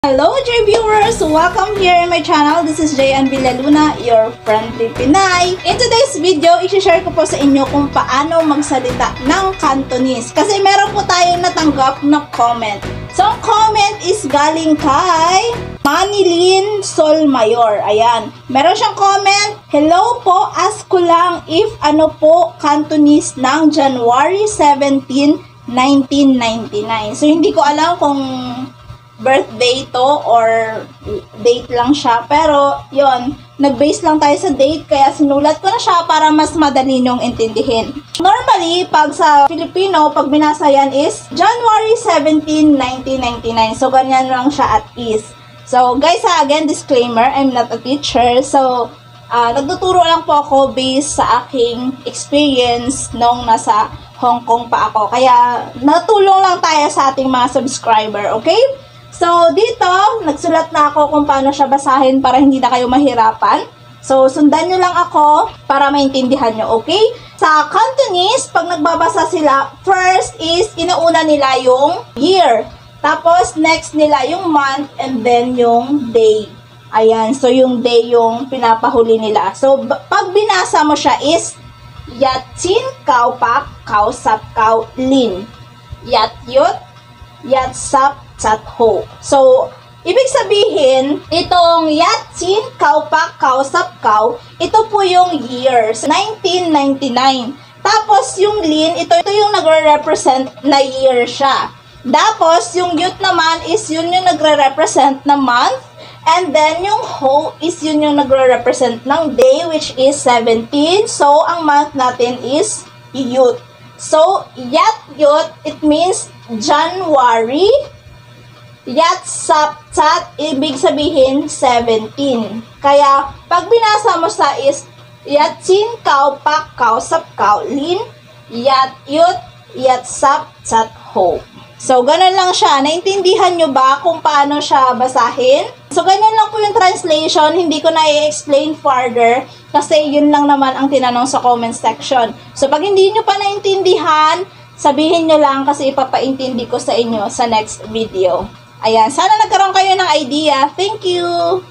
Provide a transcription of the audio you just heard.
Hello J viewers! Welcome here in my channel. This is J Villaluna, your friendly Pinay. In today's video, i-share ko po sa inyo kung paano magsalita ng Cantonese. Kasi meron po tayong natanggap na comment. So, ang comment is galing kay Manilyn Solmayor. Ayan. Meron siyang comment. Hello po, ask ko lang if ano po Cantonese ng January 17, 1999. So, hindi ko alam kung birthday to or date lang siya. Pero, yon, nag-base lang tayo sa date, kaya sinulat ko na siya para mas madali nyong intindihin. Normally, pag sa Filipino, pag binasa yan is January 17, 1999. So, ganyan lang siya at is. So, guys, again, disclaimer, I'm not a teacher. So, nagtuturo lang po ako based sa aking experience nung nasa Hong Kong pa ako. Kaya, natulong lang tayo sa ating mga subscriber, okay? So, dito, nagsulat na ako kung paano siya basahin para hindi na kayo mahirapan. So, sundan nyo lang ako para maintindihan nyo, okay? Sa Cantonese, pag nagbabasa sila, first is, inuuna nila yung year. Tapos, next nila yung month, and then yung day. Ayan, so yung day yung pinapahuli nila. So, pag binasa mo siya is, Yat Chin Kao Pak Kao Sap Kao Lin. Yat Yut, Yat Sap Chat Ho. So, ibig sabihin, itong Yatsin, Kaupak, Kausap, Kau, ito po yung years, 1999. Tapos, yung Lin, ito yung nagre-represent na year siya. Tapos, yung Yut naman is yun yung nagre-represent na month. And then, yung Ho is yun yung nagre-represent ng day, which is 17. So, ang month natin is Yut. So, Yat Yut, it means January. Yat Sap Chat, ibig sabihin 17. Kaya, pag binasa mo sa is Yat Chin Kao Pak Kao Sap Kao Lin, Yat Yut, Yat Sap Chat Ho. So, ganun lang siya. Naintindihan nyo ba kung paano siya basahin? So, ganyan lang po yung translation. Hindi ko na i-explain further kasi yun lang naman ang tinanong sa comment section. So, pag hindi nyo pa naintindihan, sabihin nyo lang kasi ipapaintindi ko sa inyo sa next video. Ayan, sana nagkaroon kayo ng idea. Thank you!